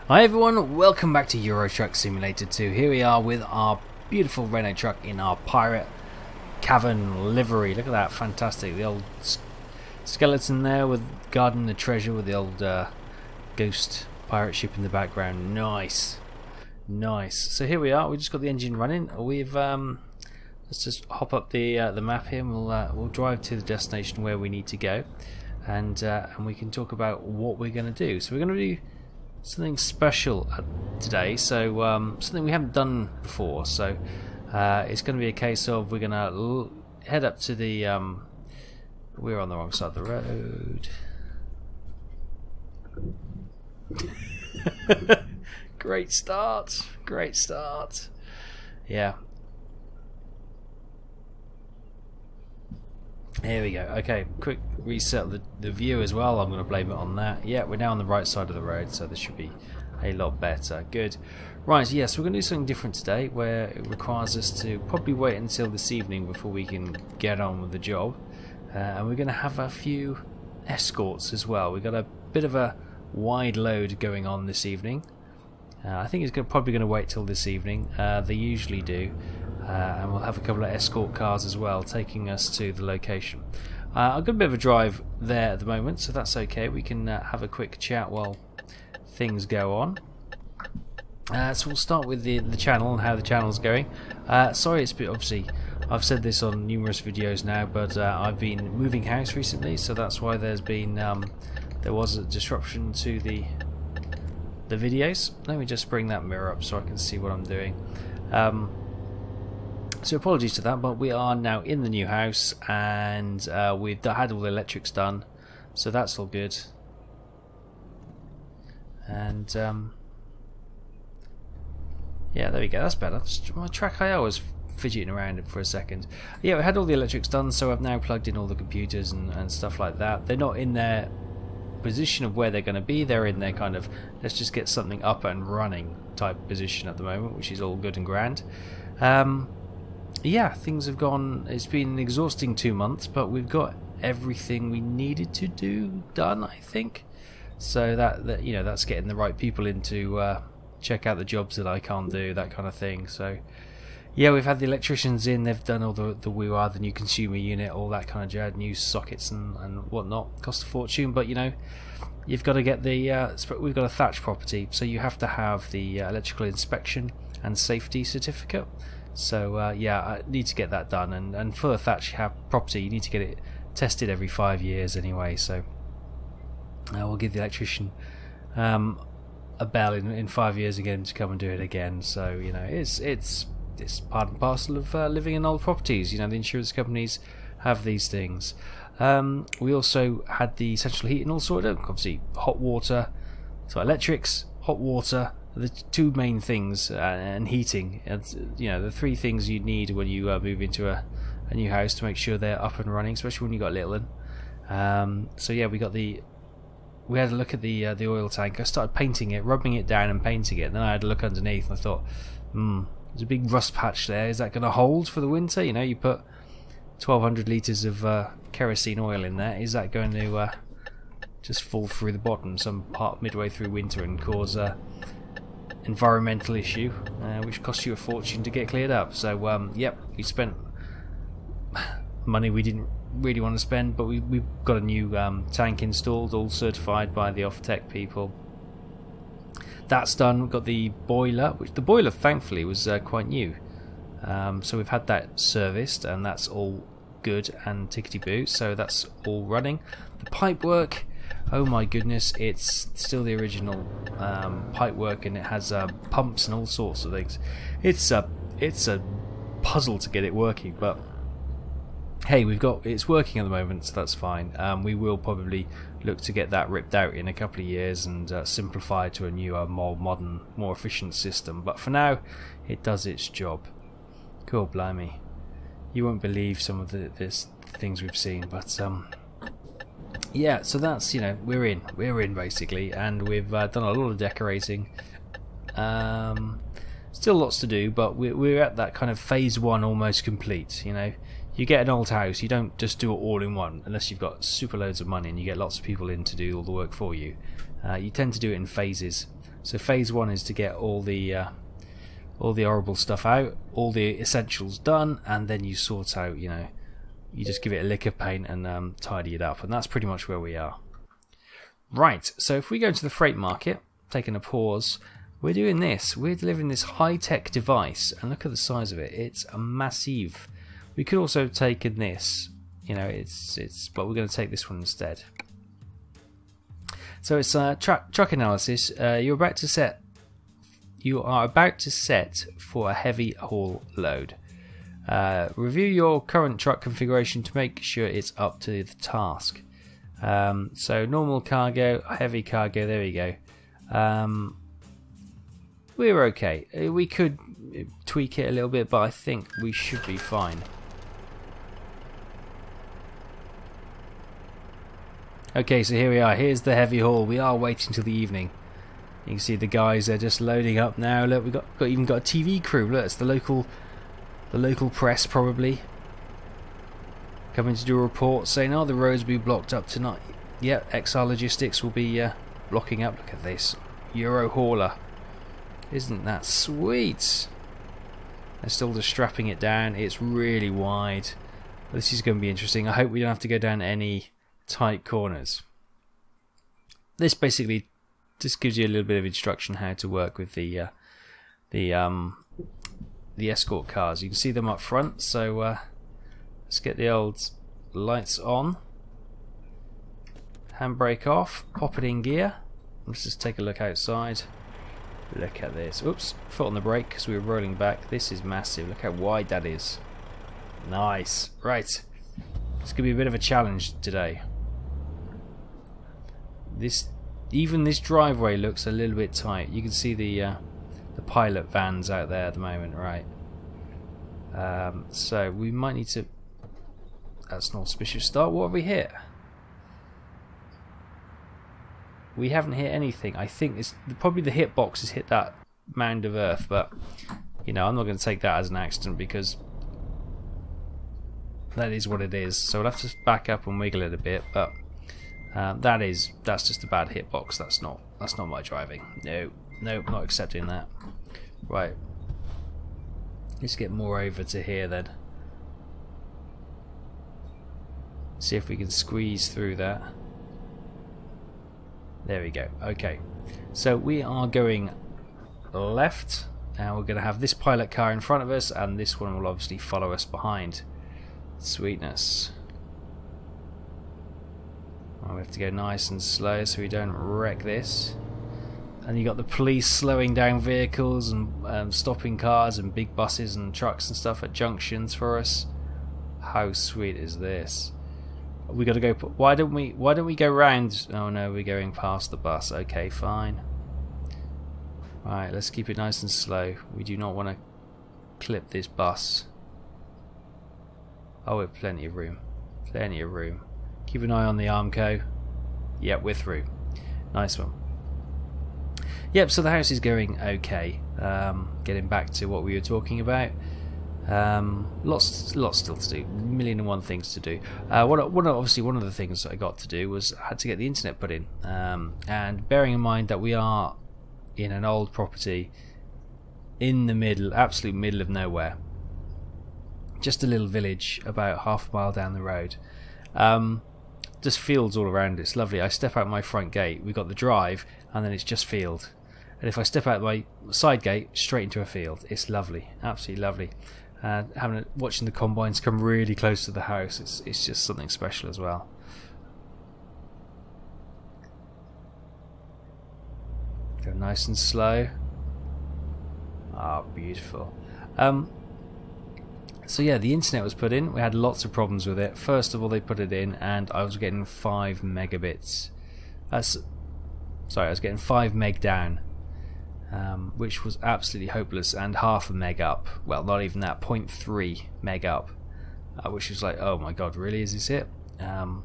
Hi everyone, welcome back to Euro Truck Simulator 2. Here we are with our beautiful Renault truck in our pirate cavern livery. Look at that, fantastic. The old skeleton there with guarding the treasure with the old ghost pirate ship in the background. Nice. Nice. So here we are, we just got the engine running. We've let's just hop up the map here and we'll drive to the destination where we need to go, and we can talk about what we're going to do. So we're going to do something special today, so something we haven't done before. So it's going to be a case of we're going to head up to the we're on the wrong side of the road. Great start, great start. Yeah, here we go. Okay, quick reset of the view as well. I'm going to blame it on that. Yeah, we're now on the right side of the road, so this should be a lot better. Good. Right, yes, we're going to do something different today where it requires us to probably wait until this evening before we can get on with the job. And we're going to have a few escorts as well. We've got a bit of a wide load going on this evening. I think it's probably going to wait till this evening. They usually do. And we'll have a couple of escort cars as well taking us to the location. I've got a bit of a drive there at the moment, so that's okay. We can have a quick chat while things go on. So we'll start with the channel and how the channel's going. Sorry, it's a bit, obviously I've said this on numerous videos now, but I've been moving house recently, so that's why there's been there was a disruption to the videos. Let me just bring that mirror up so I can see what I'm doing. So apologies to that, but we are now in the new house, and we've had all the electrics done, so that's all good. And yeah, there we go, that's better. My track IO was fidgeting around it for a second. Yeah, we had all the electrics done, so I've now plugged in all the computers and stuff like that. They're not in their position of where they're going to be, they're in their kind of let's just get something up and running type position at the moment, which is all good and grand. Yeah, things have gone, it's been an exhausting 2 months, but we've got everything we needed to do done, I think. So that you know, that's getting the right people in to check out the jobs that I can't do, that kind of thing. So yeah, we've had the electricians in, they've done all the WIWA, the new consumer unit, all that kind of jazz, new sockets and whatnot. Cost a fortune, but you know, you've got to get the we've got a thatch property, so you have to have the electrical inspection and safety certificate. So yeah, I need to get that done, and for a thatch property you need to get it tested every 5 years anyway, so we'll give the electrician a bell in 5 years again to come and do it again. So you know, it's part and parcel of living in old properties. You know, the insurance companies have these things. We also had the central heating all sorted out, obviously hot water, so electrics, hot water, the two main things, and heating. And you know, the three things you need when you move into a new house to make sure they're up and running, especially when you got a little one. So yeah, we had a look at the oil tank. I started painting it, rubbing it down and painting it, and then I had a look underneath and I thought, there's a big rust patch there. Is that going to hold for the winter? You know, you put 1200 litres of kerosene oil in there. Is that going to just fall through the bottom some part midway through winter and cause a environmental issue, which costs you a fortune to get cleared up? So yep, we spent money we didn't really want to spend, but we've got a new tank installed, all certified by the Off-Tech people. That's done. We've got the boiler, which the boiler thankfully was quite new, so we've had that serviced and that's all good and tickety-boo, so that's all running. The pipe work, oh my goodness, it's still the original pipe work, and it has pumps and all sorts of things. It's a puzzle to get it working, but hey, it's working at the moment, so that's fine. We will probably look to get that ripped out in a couple of years and simplify to a newer, more modern, more efficient system, but for now it does its job. Cool, blimey, you won't believe some of the things we've seen, but yeah, so that's, you know, we're in basically, and we've done a lot of decorating. Still lots to do, but we're at that kind of phase one almost complete. You know, you get an old house, you don't just do it all in one unless you've got super loads of money and you get lots of people in to do all the work for you. You tend to do it in phases, So phase 1 is to get all the horrible stuff out, all the essentials done, and then you sort out, you know, you just give it a lick of paint and tidy it up, and that's pretty much where we are. Right, so if we go into the freight market, taking a pause, we're doing this. We're delivering this high-tech device, and look at the size of it. It's a massive. We could also have taken this, you know, but we're going to take this one instead. So it's truck analysis. You are about to set for a heavy haul load. Review your current truck configuration to make sure it's up to the task. So normal cargo, heavy cargo, there we go. We're okay. We could tweak it a little bit, but I think we should be fine. Okay, so here we are. Here's the heavy haul. We are waiting till the evening. You can see the guys are just loading up now. Look, we've even got a TV crew. Look, it's the local press probably coming to do a report saying, "Oh, the roads will be blocked up tonight." Yep, Exile Logistics will be blocking up. Look at this Euro hauler. Isn't that sweet? They're still just strapping it down. It's really wide. This is going to be interesting. I hope we don't have to go down any tight corners. This basically just gives you a little bit of instruction how to work with the escort cars. You can see them up front. So let's get the old lights on. Handbrake off. Pop it in gear. Let's just take a look outside. Look at this. Oops, foot on the brake because we were rolling back. This is massive. Look how wide that is. Nice. Right. It's going to be a bit of a challenge today. Even this driveway looks a little bit tight. You can see the pilot vans out there at the moment, right? So we might need to. That's an auspicious start. What have we hit? We haven't hit anything. I think it's probably the hitbox has hit that mound of earth, but you know, I'm not going to take that as an accident because that is what it is. So we'll have to back up and wiggle it a bit, but that's just a bad hitbox. That's not my driving. No, not accepting that. Right. Let's get more over to here then. See if we can squeeze through that. There we go. Okay, so we are going left, and we're going to have this pilot car in front of us, and this one will obviously follow us behind. Sweetness. Oh, we have to go nice and slow so we don't wreck this. And you got the police slowing down vehicles and stopping cars and big buses and trucks and stuff at junctions for us. How sweet is this? We got to go. Why don't we go round? Oh no, we're going past the bus. Okay, fine. Right, let's keep it nice and slow. We do not want to clip this bus. Oh, we have plenty of room. Plenty of room. Keep an eye on the Armco. Yep, we're through. Nice one. Yep, so the house is going okay. Getting back to what we were talking about. Lots still to do. 1,000,001 things to do. Obviously, one of the things I got to do was I had to get the internet put in. And bearing in mind that we are in an old property in the middle, absolute middle of nowhere, just a little village about half a mile down the road. Just fields all around. It's lovely. I step out my front gate. We've got the drive, and then it's just field. And if I step out my side gate, straight into a field. It's lovely, absolutely lovely. Watching the combines come really close to the house, it's just something special as well. Go nice and slow. Ah, beautiful. So yeah, the internet was put in. We had lots of problems with it. First of all, they put it in, and I was getting 5 megabits. Sorry, I was getting 5 meg down. Which was absolutely hopeless, and half a meg up. Well, not even that, 0.3 meg up, which was like, oh my god, really? Is this it? But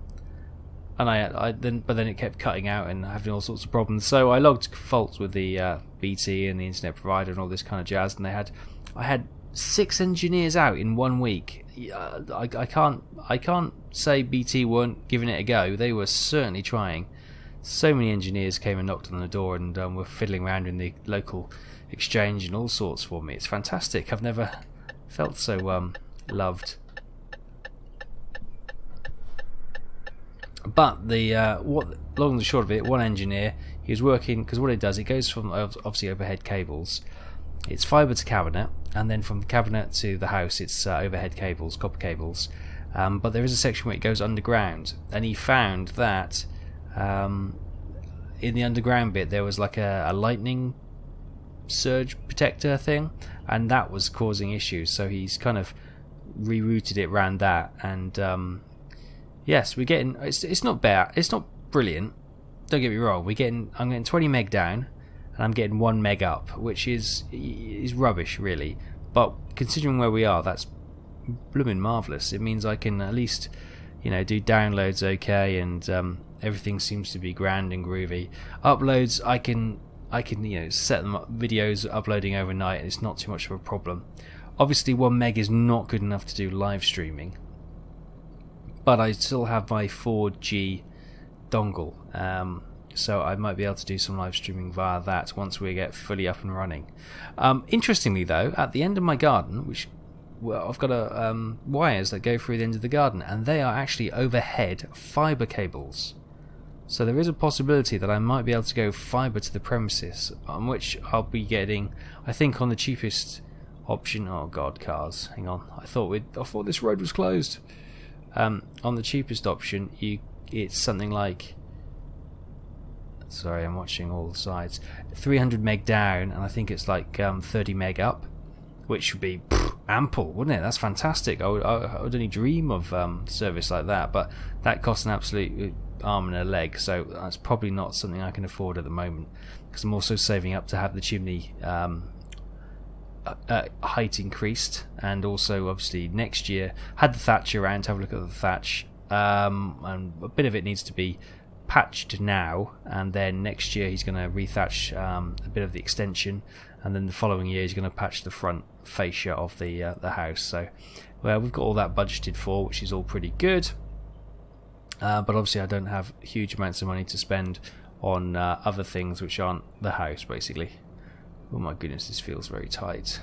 then it kept cutting out and having all sorts of problems. So I logged faults with the BT and the internet provider and all this kind of jazz. And I had 6 engineers out in 1 week. I can't say BT weren't giving it a go. They were certainly trying. So many engineers came and knocked on the door and were fiddling around in the local exchange and all sorts for me. It's fantastic. I've never felt so loved. But the long and the short of it, one engineer, he was working, because what it does, it goes from obviously overhead cables. It's fibre to cabinet, and then from the cabinet to the house it's overhead cables, copper cables. But there is a section where it goes underground, and he found that in the underground bit there was like a lightning surge protector thing, and that was causing issues, so he's kind of rerouted it around that. And yes, we're getting, it's not bad, it's not brilliant, don't get me wrong. I'm getting 20 meg down and I'm getting 1 meg up, which is rubbish really, but considering where we are, that's blooming marvellous. It means I can at least, you know, do downloads okay, and everything seems to be grand and groovy. Uploads, I can you know, set them up, videos uploading overnight, and it's not too much of a problem. Obviously 1 meg is not good enough to do live streaming, but I still have my 4G dongle, so I might be able to do some live streaming via that once we get fully up and running. Interestingly though, at the end of my garden, which, well, I've got wires that go through the end of the garden, and they are actually overhead fibre cables. So there is a possibility that I might be able to go fibre to the premises, on which I'll be getting, I think, on the cheapest option. Oh god, cars! Hang on, I thought this road was closed. On the cheapest option, it's something like, sorry, I'm watching all the sides, 300 meg down, and I think it's like 30 meg up, which would be ample, wouldn't it? That's fantastic. I would only dream of service like that, but that costs an absolute arm and a leg, so that's probably not something I can afford at the moment, because I'm also saving up to have the chimney height increased, and also obviously next year had the thatch around to have a look at the thatch, and a bit of it needs to be patched now, and then next year he's going to rethatch a bit of the extension, and then the following year he's going to patch the front fascia of the house. So well, we've got all that budgeted for, which is all pretty good, but obviously I don't have huge amounts of money to spend on other things which aren't the house basically. Oh my goodness, this feels very tight.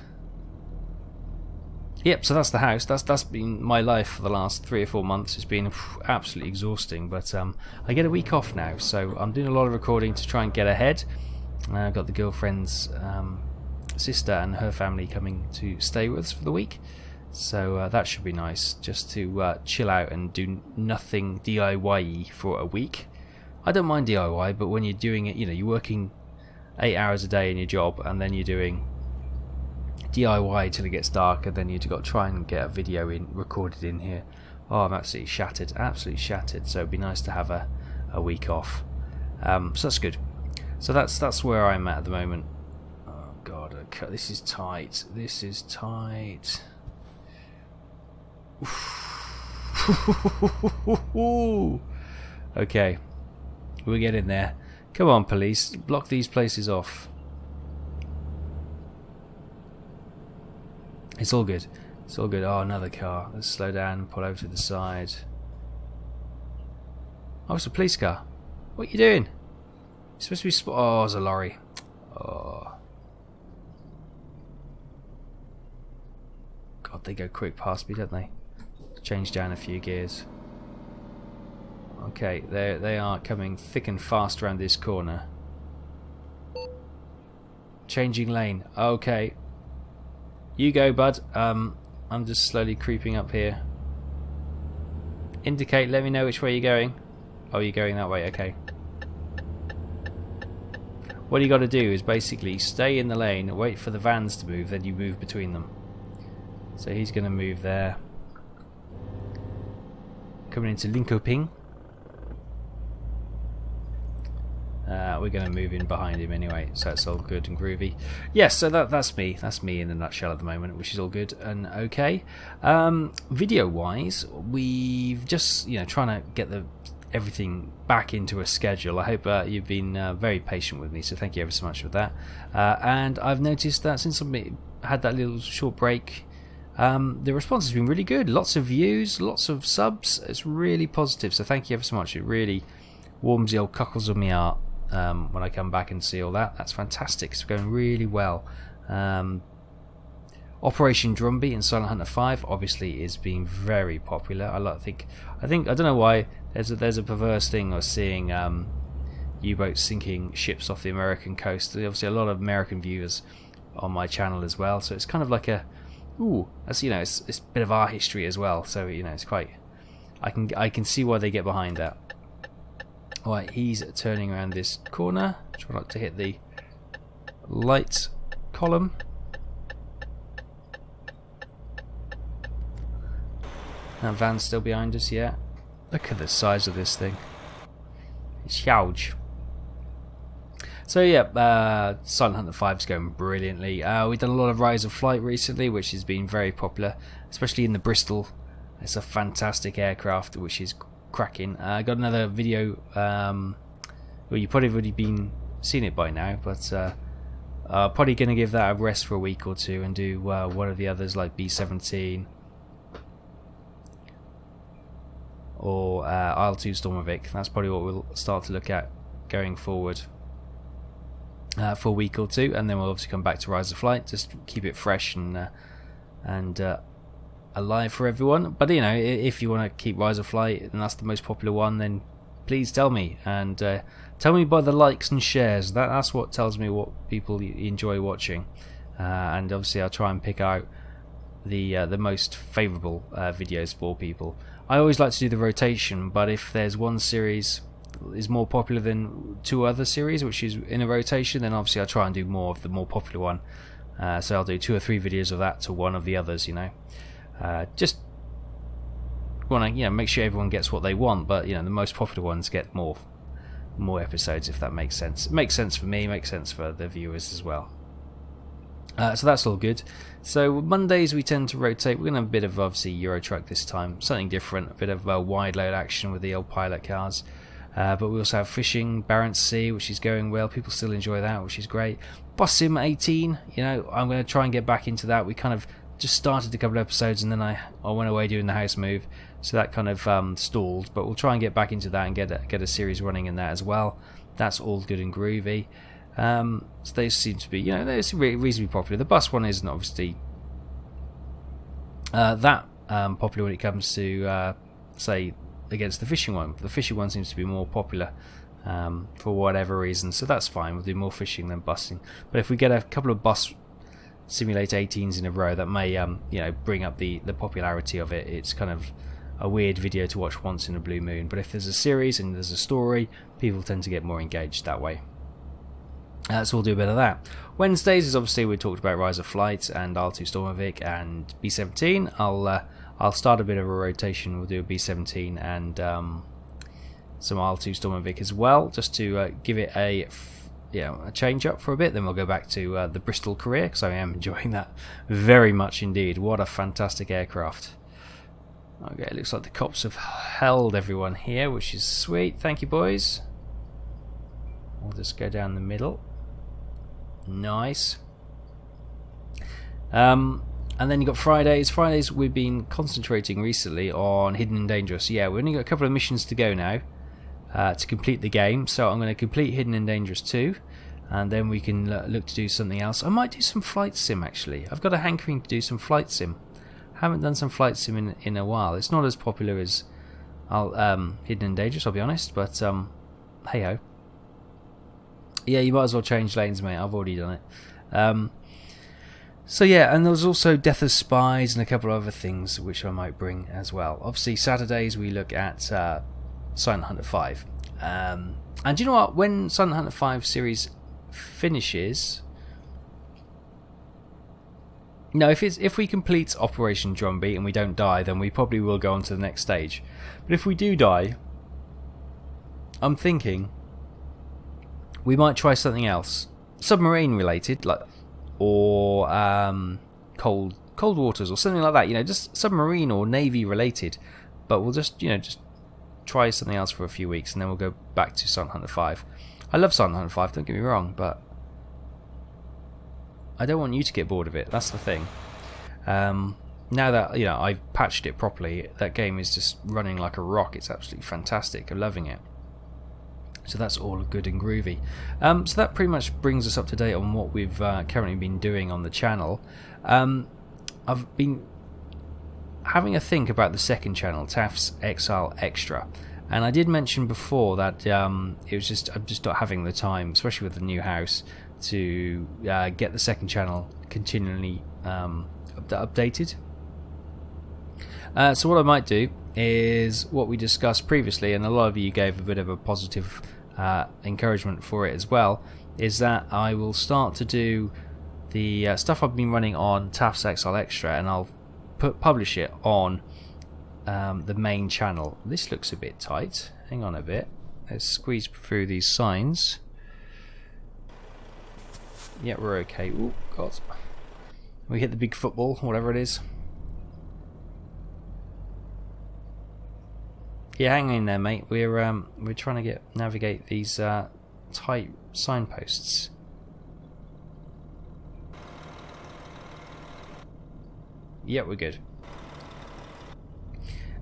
Yep, so that's the house. That's been my life for the last 3 or 4 months. It's been absolutely exhausting, but I get a week off now, so I'm doing a lot of recording to try and get ahead. I've got the girlfriend's sister and her family coming to stay with us for the week, so that should be nice, just to chill out and do nothing DIY-y for a week. I don't mind DIY, but when you're doing it, you know, you're working 8 hours a day in your job, and then you're doing DIY till it gets dark, and then you've got to try and get a video recorded in here. Oh, I'm absolutely shattered, so it'd be nice to have a week off. So that's good. So that's where I'm at the moment. Oh god, okay, this is tight. Okay, we're getting there. Come on, police, block these places off. It's all good. It's all good. Oh, another car. Let's slow down and pull over to the side. Oh, it's a police car. What are you doing? You're supposed to be... Oh, it's a lorry. Oh. God, they go quick past me, don't they? Change down a few gears. Okay, they are coming thick and fast around this corner. Changing lane. Okay. You go, bud. I'm just slowly creeping up here. Indicate, let me know which way you're going. Oh, you're going that way, okay. What you got to do is basically stay in the lane, wait for the vans to move, then you move between them. So he's going to move there. Coming into Linkoping. We're going to move in behind him anyway, so it's all good and groovy. Yes, so that's me. That's me in a nutshell at the moment, which is all good and okay. Video-wise, we've just, you know, trying to get everything back into a schedule. I hope you've been very patient with me, so thank you ever so much for that. And I've noticed that since I've had that little short break, the response has been really good. Lots of views, lots of subs. It's really positive, so thank you ever so much. It really warms the old cockles of my heart when I come back and see all that. That's fantastic. It's going really well. Operation Drumbeat in Silent Hunter 5 obviously is being very popular. I think I don't know why there's a perverse thing of seeing U-boats sinking ships off the American coast. There's obviously a lot of American viewers on my channel as well, so it's kind of like a that's, you know, it's a bit of our history as well. So, you know, it's quite, I can see why they get behind that. Alright, he's turning around this corner. Try not to hit the light column. That van's still behind us, yeah. Look at the size of this thing. It's huge. So yeah, Silent Hunter 5 is going brilliantly. We've done a lot of Rise of Flight recently, which has been very popular, especially in the Bristol. It's a fantastic aircraft, which is cracking. I got another video. Well, you probably already seen it by now, but probably going to give that a rest for a week or two and do one of the others like B-17 or IL-2 Stormovic. That's probably what we'll start to look at going forward for a week or two, and then we'll obviously come back to Rise of Flight, just keep it fresh and alive for everyone. But, you know, if you want to keep Rise of Flight and that's the most popular one, then please tell me, and tell me by the likes and shares. That's what tells me what people enjoy watching, and obviously I'll try and pick out the most favourable videos for people. I always like to do the rotation, but if there's one series is more popular than two other series which is in a rotation, then obviously I'll try and do more of the more popular one. So I'll do 2 or 3 videos of that to one of the others, you know. Just want to, you know, make sure everyone gets what they want, but, you know, the most popular ones get more episodes, if that makes sense. It makes sense for me, makes sense for the viewers as well. So that's all good. So Mondays we tend to rotate. We're going to have a bit of, obviously, Euro Truck this time, something different, a bit of wide load action with the old pilot cars. But we also have fishing, Barents Sea, which is going well. People still enjoy that, which is great. Bus Sim 18, you know, I'm going to try and get back into that. We kind of just started a couple of episodes and then I went away doing the house move, so that kind of stalled. But we'll try and get back into that and get a series running in that as well. That's all good and groovy. So they seem to be, you know, they're reasonably popular. The bus one isn't obviously that popular when it comes to say against the fishing one. The fishing one seems to be more popular for whatever reason, so that's fine. We'll do more fishing than busing. But if we get a couple of bus simulator 18s in a row, that may you know, bring up the popularity of it. It's kind of a weird video to watch once in a blue moon, but if there's a series and there's a story, people tend to get more engaged that way. So we'll do a bit of that. Wednesdays is obviously, we talked about Rise of Flight and IL-2 Stormovic and B-17. I'll start a bit of a rotation. We'll do a B-17 and some IL-2 Stormovic as well, just to give it a change up for a bit. Then we'll go back to the Bristol career, because I am enjoying that very much indeed. What a fantastic aircraft. Okay, it looks like the cops have held everyone here, which is sweet. Thank you, boys. We'll just go down the middle. Nice. And then you've got Fridays. Fridays we've been concentrating recently on Hidden and Dangerous. Yeah, we've only got a couple of missions to go now to complete the game. So I'm going to complete Hidden and Dangerous 2, and then we can look to do something else. I might do some flight sim actually. I've got a hankering to do some flight sim. Haven't done some flight sim in a while. It's not as popular as Hidden and Dangerous, I'll be honest, but hey ho. Yeah, you might as well change lanes, mate. I've already done it. So yeah, and there was also Death of Spies and a couple of other things which I might bring as well. Obviously, Saturdays we look at Silent Hunter 5. And you know what? When Silent Hunter 5 series finishes, no, if we complete Operation Drumbeat and we don't die, then we probably will go on to the next stage. But if we do die, I'm thinking we might try something else, submarine related, like, or cold waters or something like that. You know, just submarine or navy related. But we'll just, you know, just try something else for a few weeks, and then we'll go back to Silent Hunter 5. I love Silent Hunter 5. Don't get me wrong, but I don't want you to get bored of it. That's the thing. Now that, you know, I've patched it properly, that game is just running like a rock. It's absolutely fantastic. I'm loving it. So that's all good and groovy. So that pretty much brings us up to date on what we've currently been doing on the channel. I've been having a think about the second channel, Taff's Exile Extra, and I did mention before that I'm just not having the time, especially with the new house, to get the second channel continually updated. So what I might do is what we discussed previously, and a lot of you gave a bit of a positive encouragement for it as well, is that I will start to do the stuff I've been running on Taff's Exile Extra, and I'll publish it on the main channel. This looks a bit tight. Hang on a bit. Let's squeeze through these signs. Yeah, we're okay. Oh God, we hit the big football, whatever it is. Yeah, hang in there, mate. We're trying to navigate these tight signposts. Yeah, we're good.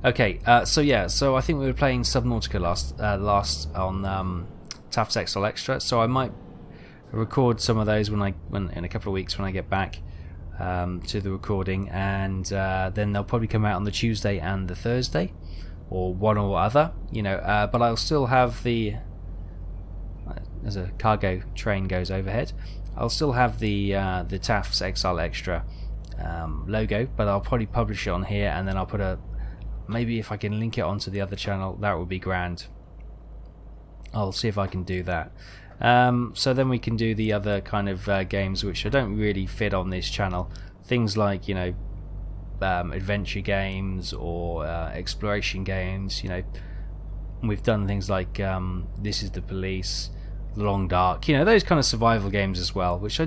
Okay, so I think we were playing Subnautica last on Taff's Exile Extra. So I might record some of those when in a couple of weeks when I get back to the recording, and then they'll probably come out on the Tuesday and the Thursday, or one or other, you know. But I'll still have the as a cargo train goes overhead, I'll still have the Taff's Exile Extra logo, but I'll probably publish it on here, and then I'll put maybe if I can link it onto the other channel, that would be grand. I'll see if I can do that. So then we can do the other kind of games which I don't really fit on this channel, things like, you know, adventure games or exploration games. You know, we've done things like This Is the Police, Long Dark, you know, those kind of survival games as well, which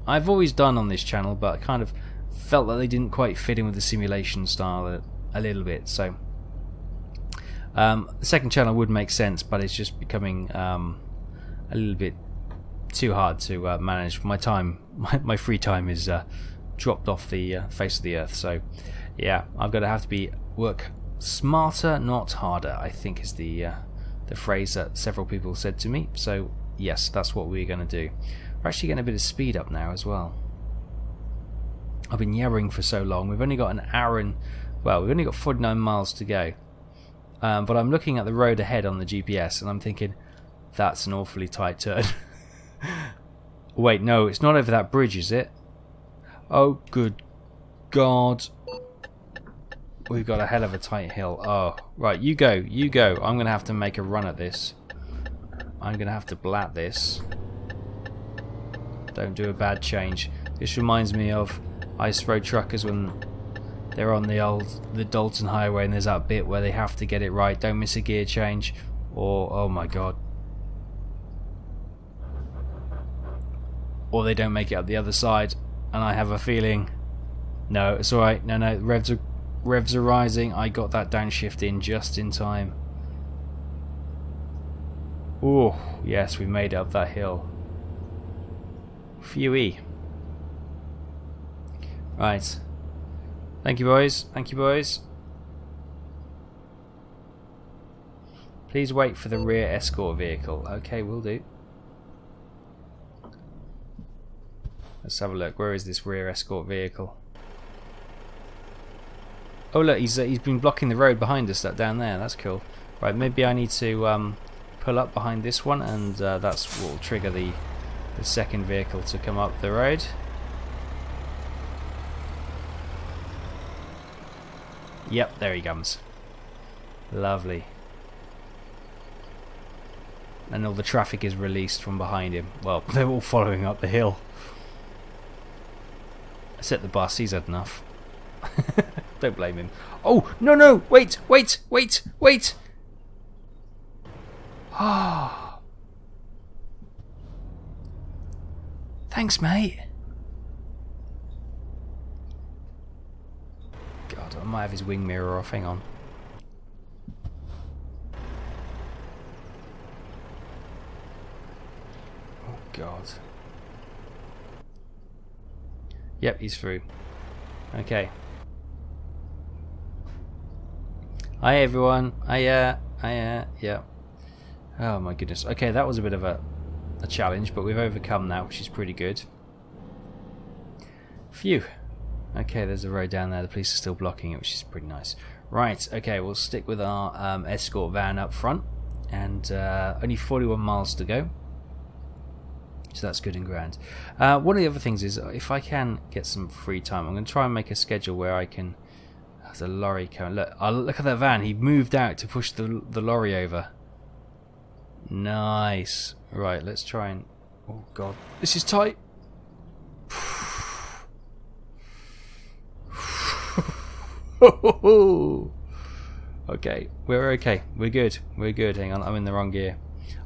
I've always done on this channel, but I kind of felt that they didn't quite fit in with the simulation style a little bit. So the second channel would make sense, but it's just becoming a little bit too hard to manage. My time, my free time is dropped off the face of the earth. So yeah, I've got to have to work smarter, not harder, I think is the phrase that several people said to me. So yes, that's what we're going to do. We're actually getting a bit of speed up now as well. I've been yabbering for so long. We've only got an hour and, well, we've only got 49 miles to go. But I'm looking at the road ahead on the GPS and I'm thinking, that's an awfully tight turn. Wait, no, it's not over that bridge, is it? Oh, good God. We've got a hell of a tight hill. Oh, right, you go, you go. I'm going to have to make a run at this. I'm going to have to blat this. Don't do a bad change. This reminds me of Ice Road Truckers when they're on the Dalton Highway and there's that bit where they have to get it right. Don't miss a gear change, or oh my God. Or they don't make it up the other side, and I have a feeling, no, it's alright, no, revs are rising. I got that downshift in just in time. Oh, yes, we made it up that hill. Phew-y. Right. Thank you, boys. Thank you, boys. Please wait for the rear escort vehicle. Okay, will do. Let's have a look. Where is this rear escort vehicle? Oh look, he's been blocking the road behind us. That down there. That's cool. Right, maybe I need to pull up behind this one, and that's what will trigger the second vehicle to come up the road. Yep, there he comes. Lovely. And all the traffic is released from behind him. Well, they're all following up the hill. Except the bus, he's had enough. Don't blame him. Oh, no, wait. Ah. Thanks, mate. God, I might have his wing mirror off. Hang on. Oh, God. Yep, he's through. Okay. Hi, everyone. Hiya. Yeah. Oh my goodness. Okay, that was a bit of a challenge, but we've overcome that, which is pretty good. Phew. Okay, there's a road down there. The police are still blocking it, which is pretty nice. Right, okay, we'll stick with our escort van up front, and only 41 miles to go. So that's good and grand. One of the other things is, if I can get some free time, I'm going to try and make a schedule where I can... There's a lorry coming. Look, look at that van. He moved out to push the lorry over. Nice. Right, let's try and... Oh god, this is tight. Okay, we're okay. We're good. We're good. Hang on, I'm in the wrong gear.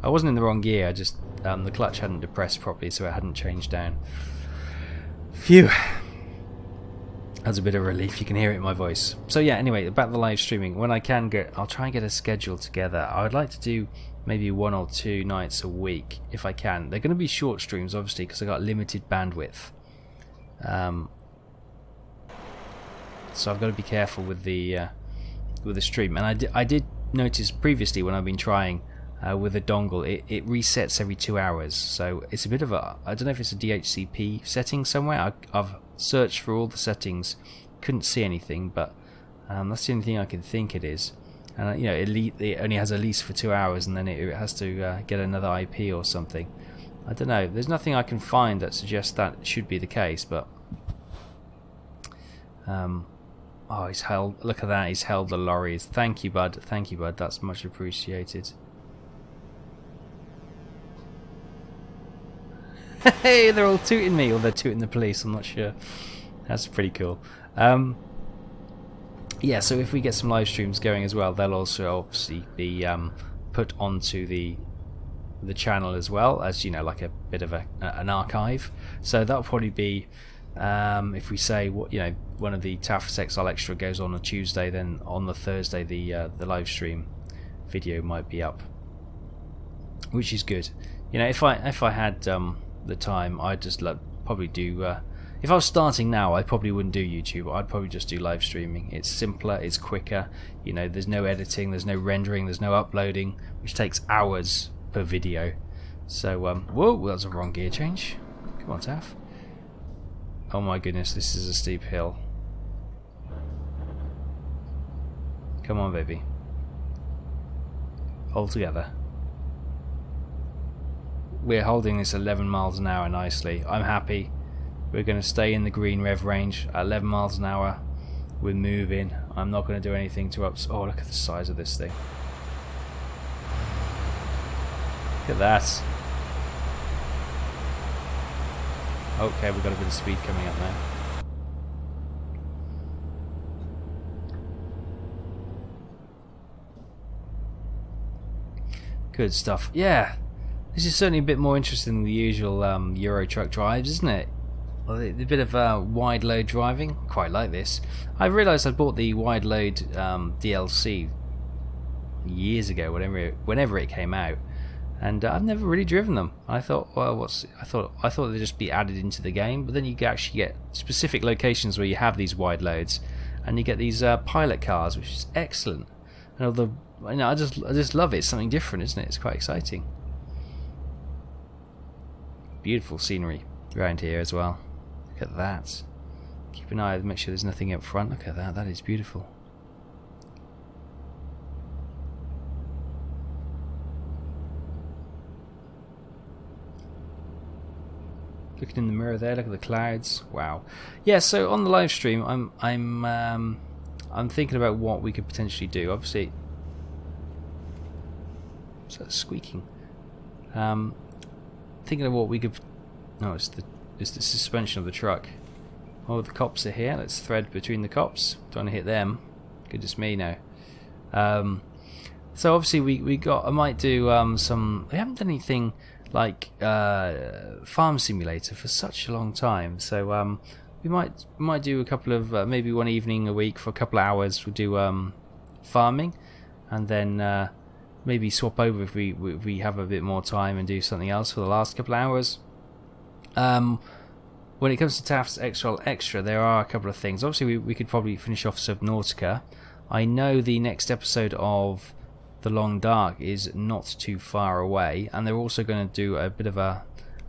I wasn't in the wrong gear. I just the clutch hadn't depressed properly, so it hadn't changed down. Phew. That's a bit of relief. You can hear it in my voice. So yeah. Anyway, about the live streaming. When I can get, I'll try and get a schedule together. I would like to do maybe 1 or 2 nights a week if I can. They're going to be short streams, obviously, because I got limited bandwidth. So I've got to be careful with the stream. And I did notice previously when I've been trying with a dongle, it resets every 2 hours. So it's a bit of a, I don't know if it's a DHCP setting somewhere. I've searched for all the settings, couldn't see anything, but that's the only thing I can think it is. And you know, it only has a lease for 2 hours, and then it has to get another IP or something. I don't know. There's nothing I can find that suggests that should be the case, but oh, he's held. Look at that. He's held the lorries. Thank you, bud. Thank you, bud. That's much appreciated. Hey, they're all tooting me, or they're tooting the police. I'm not sure. That's pretty cool. Yeah. So if we get some live streams going as well, they'll also obviously be put onto the channel as well, as you know, like a bit of an archive. So that'll probably be. If we say what, you know, one of the Taff Exile Extra goes on a Tuesday, then on the Thursday the live stream video might be up, which is good. You know, if I had the time, I'd just probably do. If I was starting now, I probably wouldn't do YouTube. I'd probably just do live streaming. It's simpler, it's quicker. You know, there's no editing, there's no rendering, there's no uploading, which takes hours per video. So, whoa, that was a wrong gear change. Come on, Taff. Oh my goodness, this is a steep hill. Come on, baby. Hold together. We're holding this 11 miles an hour nicely. I'm happy. We're going to stay in the green rev range at 11 miles an hour. We're moving. I'm not going to do anything to ups. Oh, look at the size of this thing. Look at that. Okay, we've got a bit of speed coming up now. Good stuff. Yeah, this is certainly a bit more interesting than the usual Euro truck drives, isn't it? Well, a bit of wide load driving. Quite like this. I realised I bought the wide load DLC years ago, whenever it came out. And I've never really driven them. I thought, well, I thought they'd just be added into the game, but then you actually get specific locations where you have these wide loads, and you get these pilot cars, which is excellent. And although, you know, I just love it. It's something different, isn't it? It's quite exciting. Beautiful scenery around here as well. Look at that. Keep an eye, make sure there's nothing up front. Look at that. That is beautiful. Looking in the mirror there, look at the clouds. Wow. Yeah, so on the live stream, I'm thinking about what we could potentially do. Obviously, what's that squeaking? Thinking of what we could. No, it's the suspension of the truck. Oh, the cops are here. Let's thread between the cops. Don't want to hit them. Goodness me, now. So obviously we got. I might do some. We haven't done anything like Farm Simulator for such a long time, so we might do a couple of maybe one evening a week for a couple of hours. We'll do farming, and then maybe swap over if we have a bit more time and do something else for the last couple of hours. When it comes to Taff's Exile Extra, there are a couple of things. Obviously we could probably finish off Subnautica. I know the next episode of the Long Dark is not too far away, and they're also going to do a bit of a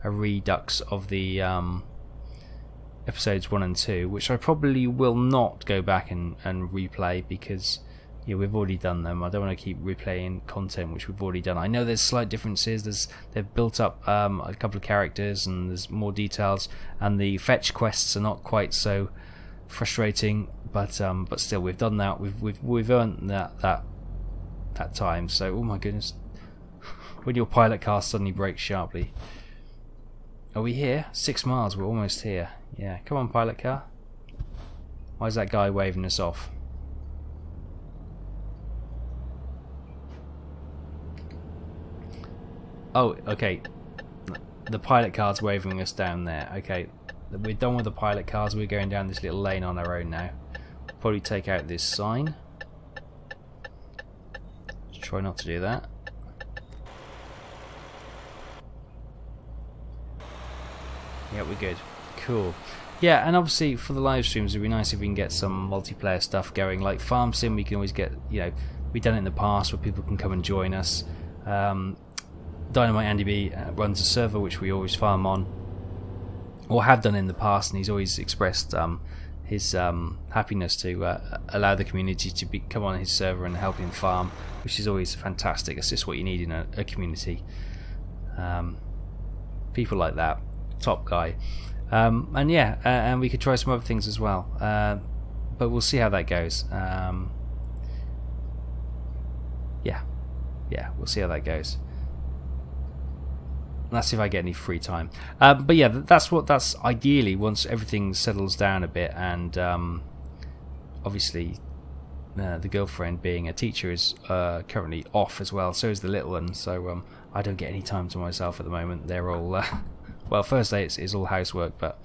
redux of the episodes 1 and 2, which I probably will not go back and replay, because yeah, we've already done them. I don't want to keep replaying content which we've already done. I know there's slight differences. They've built up a couple of characters, and there's more details, and the fetch quests are not quite so frustrating. But still, we've done that. We've earned that time. So, oh my goodness, when your pilot car suddenly brakes sharply. Are we here? 6 miles. We're almost here. Yeah, come on, pilot car. Why is that guy waving us off? Oh, okay. The pilot car's waving us down there. Okay, we're done with the pilot cars. We're going down this little lane on our own now. Probably take out this sign. Let's try not to do that. Yeah, we're good. Cool. Yeah, and obviously for the live streams, it'd be nice if we can get some multiplayer stuff going. Like Farm Sim, we can always get, you know, we've done it in the past where people can come and join us. Dynamite Andy B runs a server which we always farm on, or have done in the past, and he's always expressed his happiness to allow the community to come on his server and help him farm, which is always fantastic. It's just what you need in a community. People like that, top guy. And yeah, and we could try some other things as well, but we'll see how that goes. Yeah, we'll see how that goes. Let's see if I get any free time. But yeah, that's ideally once everything settles down a bit, and obviously the girlfriend, being a teacher, is currently off as well. So is the little one. So I don't get any time to myself at the moment. They're all well, first day it's all housework, but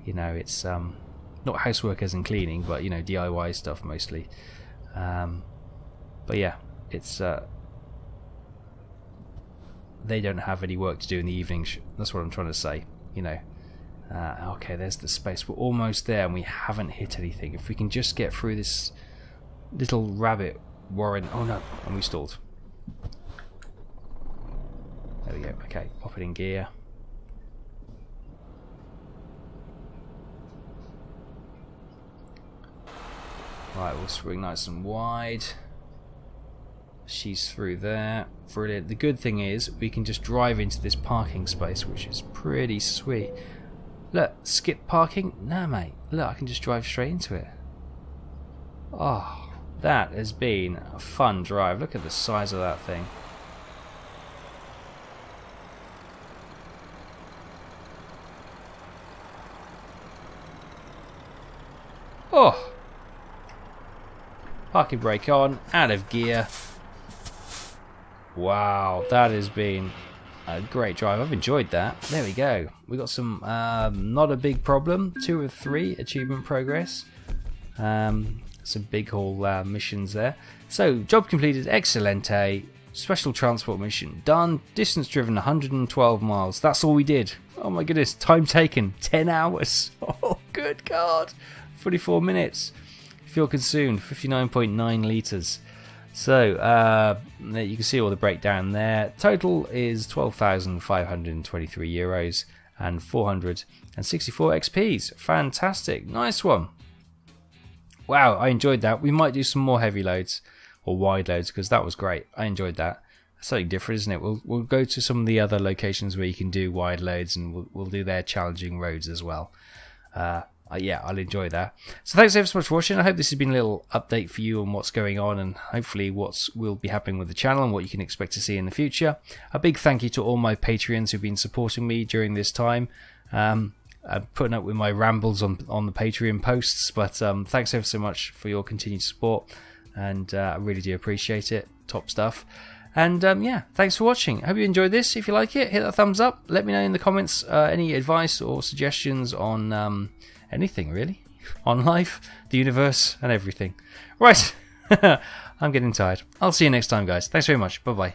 you know, it's not housework as in cleaning, but you know, DIY stuff mostly. But yeah, it's they don't have any work to do in the evenings. That's what I'm trying to say, you know. Okay, there's the space. We're almost there, and we haven't hit anything. If we can just get through this little rabbit warren. Oh no, and we stalled. There we go. Okay, pop it in gear. Right, we'll swing nice and wide. She's through there. Brilliant. The good thing is we can just drive into this parking space, which is pretty sweet. Look, skip parking? Nah, mate. Look, I can just drive straight into it. Oh, that has been a fun drive. Look at the size of that thing. Oh! Parking brake on, out of gear. Wow, that has been a great drive. I've enjoyed that. There we go. We got some not a big problem. 2 of 3 achievement progress. Some big haul missions there. So, job completed, excelente. Special transport mission done. Distance driven 112 miles. That's all we did. Oh my goodness. Time taken 10 hours. Oh, good God. 44 minutes. Fuel consumed 59.9 litres. So you can see all the breakdown there. Total is 12,523 euros and 464 XPs. Fantastic, nice one. Wow, I enjoyed that. We might do some more heavy loads or wide loads, because that was great. I enjoyed that. Something different, isn't it? We'll go to some of the other locations where you can do wide loads, and we'll do their challenging roads as well. Yeah, I'll enjoy that. So thanks ever so much for watching. I hope this has been a little update for you on what's going on, and hopefully what will be happening with the channel and what you can expect to see in the future. A big thank you to all my Patreons who've been supporting me during this time. I'm putting up with my rambles on the Patreon posts, but thanks ever so much for your continued support, and I really do appreciate it. Top stuff. And yeah, thanks for watching. I hope you enjoyed this. If you like it, hit that thumbs up. Let me know in the comments any advice or suggestions on anything really, on life, the universe, and everything. Right, I'm getting tired. I'll see you next time, guys. Thanks very much. Bye bye.